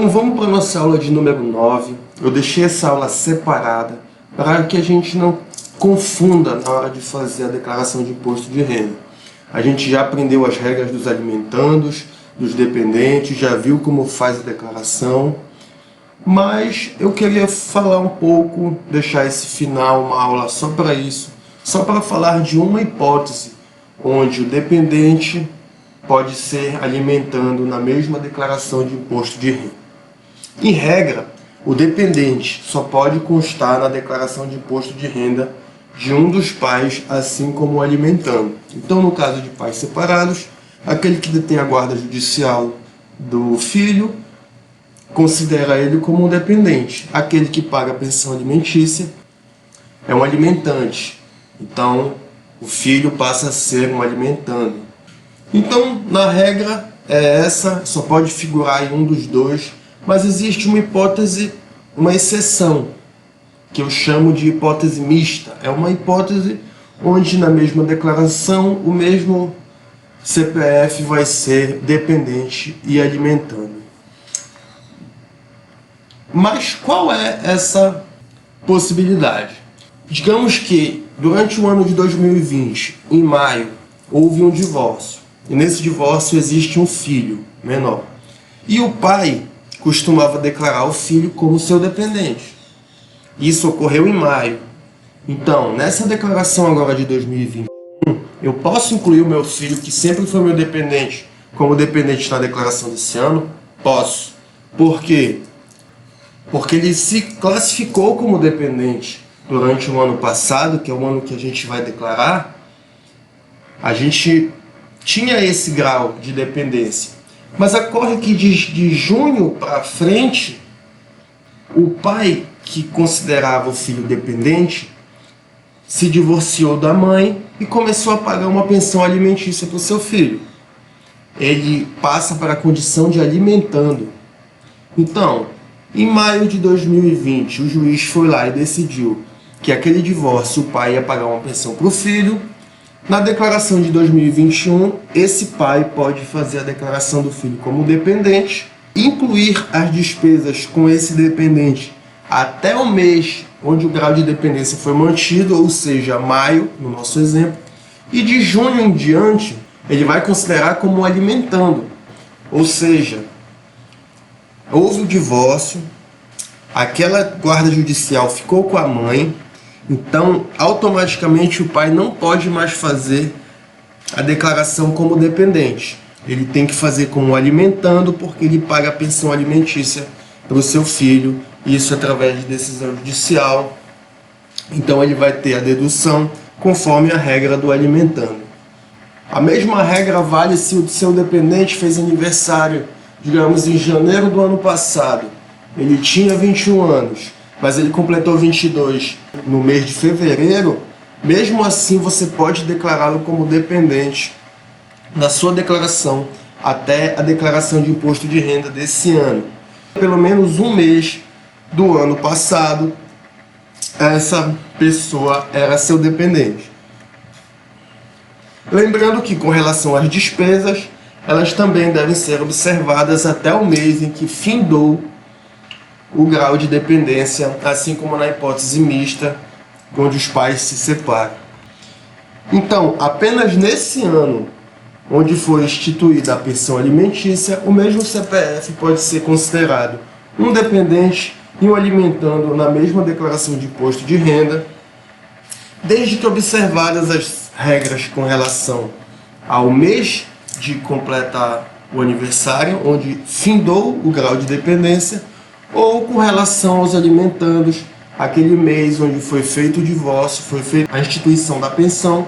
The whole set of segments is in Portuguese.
Então vamos para a nossa aula de número 9. Eu deixei essa aula separada para que a gente não confunda na hora de fazer a declaração de imposto de renda. A gente já aprendeu as regras dos alimentandos, dos dependentes, já viu como faz a declaração, mas eu queria falar um pouco, deixar esse final, uma aula só para isso, só para falar de uma hipótese onde o dependente pode ser alimentando na mesma declaração de imposto de renda. Em regra, o dependente só pode constar na declaração de imposto de renda de um dos pais, assim como o alimentando. Então, no caso de pais separados, aquele que detém a guarda judicial do filho considera ele como um dependente. Aquele que paga a pensão alimentícia é um alimentante. Então, o filho passa a ser um alimentando. Então, na regra, é essa, só pode figurar em um dos dois, mas existe uma hipótese, uma exceção, que eu chamo de hipótese mista. É uma hipótese onde na mesma declaração o mesmo CPF vai ser dependente e alimentando. Mas qual é essa possibilidade? Digamos que durante o ano de 2020, em maio, houve um divórcio. E nesse divórcio existe um filho menor. E o pai costumava declarar o filho como seu dependente. Isso ocorreu em maio. Então, nessa declaração agora de 2021, eu posso incluir o meu filho, que sempre foi meu dependente, como dependente na declaração desse ano? Posso. Por quê? Porque ele se classificou como dependente durante o ano passado, que é o ano que a gente vai declarar. A gente tinha esse grau de dependência. Mas ocorre que de junho para frente, o pai que considerava o filho dependente se divorciou da mãe e começou a pagar uma pensão alimentícia para o seu filho. Ele passa para a condição de alimentando. Então, em maio de 2020, o juiz foi lá e decidiu que aquele divórcio, o pai ia pagar uma pensão para o filho. Na declaração de 2021, esse pai pode fazer a declaração do filho como dependente, incluir as despesas com esse dependente até o mês onde o grau de dependência foi mantido, ou seja, maio, no nosso exemplo, e de junho em diante, ele vai considerar como alimentando. Ou seja, houve o divórcio, aquela guarda judicial ficou com a mãe, então, automaticamente, o pai não pode mais fazer a declaração como dependente. Ele tem que fazer como alimentando, porque ele paga a pensão alimentícia para o seu filho, isso através de decisão judicial. Então, ele vai ter a dedução conforme a regra do alimentando. A mesma regra vale se o seu dependente fez aniversário, digamos, em janeiro do ano passado. Ele tinha 21 anos. Mas ele completou 22 no mês de fevereiro, mesmo assim você pode declará-lo como dependente na sua declaração até a declaração de imposto de renda desse ano. Pelo menos um mês do ano passado, essa pessoa era seu dependente. Lembrando que com relação às despesas, elas também devem ser observadas até o mês em que findou o grau de dependência, assim como na hipótese mista, onde os pais se separam. Então, apenas nesse ano, onde foi instituída a pensão alimentícia, o mesmo CPF pode ser considerado um dependente e um alimentando na mesma declaração de imposto de renda, desde que observadas as regras com relação ao mês de completar o aniversário, onde findou o grau de dependência, ou com relação aos alimentandos, aquele mês onde foi feito o divórcio, foi feita a instituição da pensão,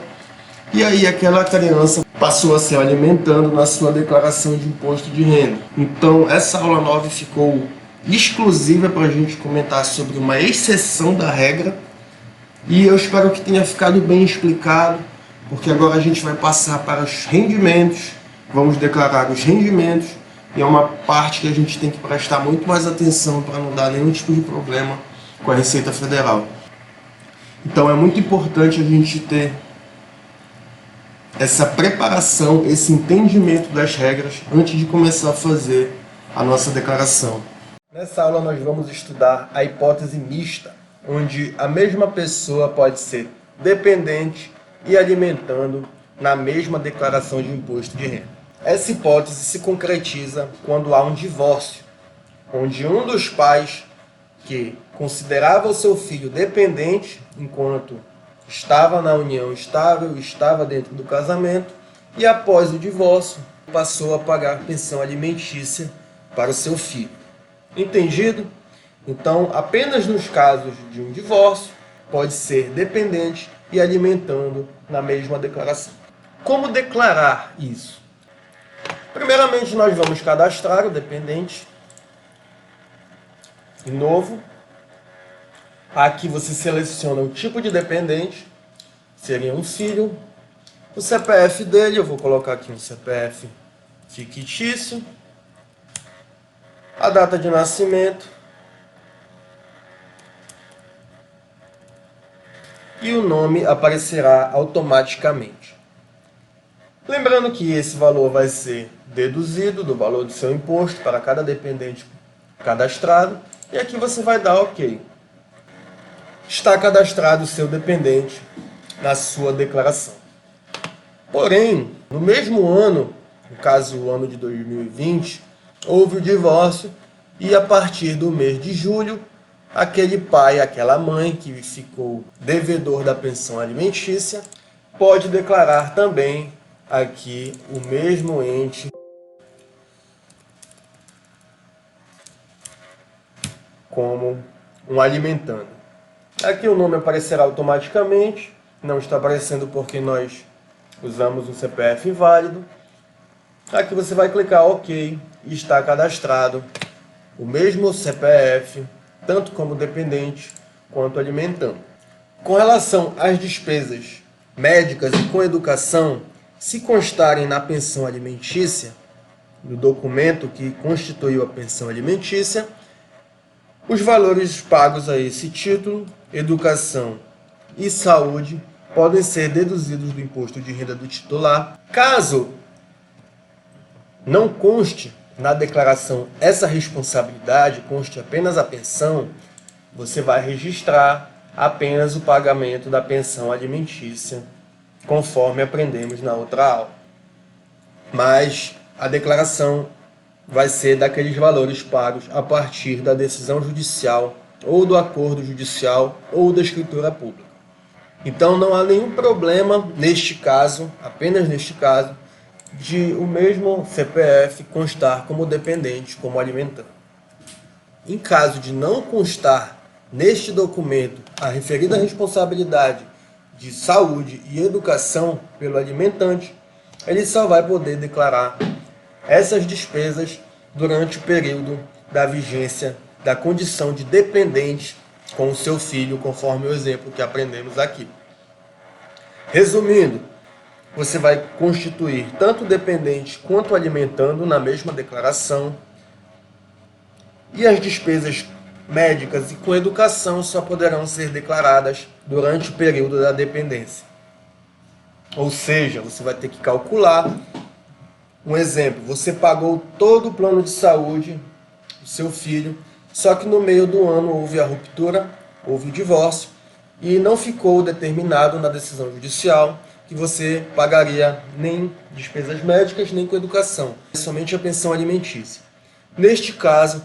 e aí aquela criança passou a ser alimentando na sua declaração de imposto de renda. Então, essa aula 9 ficou exclusiva para a gente comentar sobre uma exceção da regra, e eu espero que tenha ficado bem explicado, porque agora a gente vai passar para os rendimentos, vamos declarar os rendimentos, e é uma parte que a gente tem que prestar muito mais atenção para não dar nenhum tipo de problema com a Receita Federal. Então é muito importante a gente ter essa preparação, esse entendimento das regras antes de começar a fazer a nossa declaração. Nessa aula nós vamos estudar a hipótese mista, onde a mesma pessoa pode ser dependente e alimentando na mesma declaração de imposto de renda. Essa hipótese se concretiza quando há um divórcio, onde um dos pais que considerava o seu filho dependente enquanto estava na união estável, estava dentro do casamento, e após o divórcio passou a pagar pensão alimentícia para o seu filho. Entendido? Então, apenas nos casos de um divórcio, pode ser dependente e alimentando na mesma declaração. Como declarar isso? Primeiramente, nós vamos cadastrar o dependente. De novo, aqui você seleciona o tipo de dependente, seria um filho. O CPF dele, eu vou colocar aqui um CPF fictício. A data de nascimento e o nome aparecerá automaticamente. Lembrando que esse valor vai ser deduzido do valor do seu imposto para cada dependente cadastrado, e aqui você vai dar OK. Está cadastrado o seu dependente na sua declaração. Porém, no mesmo ano, no caso o ano de 2020, houve o divórcio e a partir do mês de julho, aquele pai, aquela mãe que ficou devedor da pensão alimentícia, pode declarar também aqui o mesmo ente como um alimentando. Aqui o nome aparecerá automaticamente, não está aparecendo porque nós usamos um CPF inválido. Aqui você vai clicar OK e está cadastrado o mesmo CPF, tanto como dependente quanto alimentando. Com relação às despesas médicas e com educação, se constarem na pensão alimentícia, no documento que constituiu a pensão alimentícia, os valores pagos a esse título, educação e saúde, podem ser deduzidos do imposto de renda do titular. Caso não conste na declaração essa responsabilidade, conste apenas a pensão, você vai registrar apenas o pagamento da pensão alimentícia, conforme aprendemos na outra aula. Mas a declaração vai ser daqueles valores pagos a partir da decisão judicial, ou do acordo judicial, ou da escritura pública. Então não há nenhum problema neste caso, apenas neste caso, de o mesmo CPF constar como dependente, como alimentando. Em caso de não constar neste documento a referida responsabilidade de saúde e educação pelo alimentante, ele só vai poder declarar essas despesas durante o período da vigência da condição de dependente com o seu filho, conforme o exemplo que aprendemos aqui. Resumindo, você vai constituir tanto dependente quanto alimentando na mesma declaração, e as despesas médicas e com educação só poderão ser declaradas durante o período da dependência. Ou seja, você vai ter que calcular. Um exemplo, você pagou todo o plano de saúde do seu filho, só que no meio do ano houve a ruptura, houve o divórcio, e não ficou determinado na decisão judicial que você pagaria nem despesas médicas, nem com educação, somente a pensão alimentícia. Neste caso,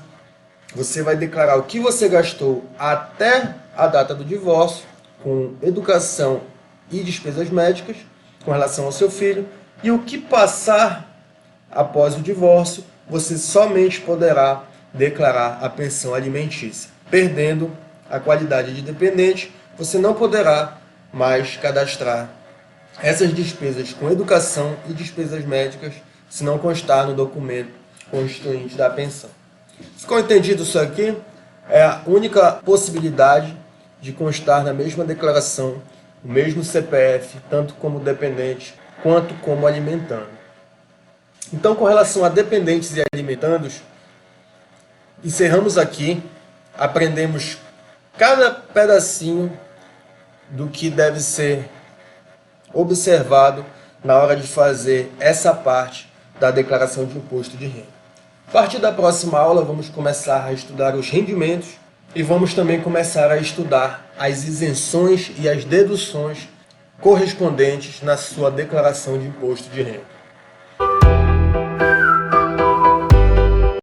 você vai declarar o que você gastou até a data do divórcio, com educação e despesas médicas, com relação ao seu filho, e o que passar após o divórcio, você somente poderá declarar a pensão alimentícia. Perdendo a qualidade de dependente, você não poderá mais cadastrar essas despesas com educação e despesas médicas, se não constar no documento constituinte da pensão. Ficou entendido isso aqui? É a única possibilidade de constar na mesma declaração o mesmo CPF, tanto como dependente quanto como alimentando. Então, com relação a dependentes e alimentandos, encerramos aqui, aprendemos cada pedacinho do que deve ser observado na hora de fazer essa parte da declaração de imposto de renda. A partir da próxima aula, vamos começar a estudar os rendimentos e vamos também começar a estudar as isenções e as deduções correspondentes na sua declaração de imposto de renda.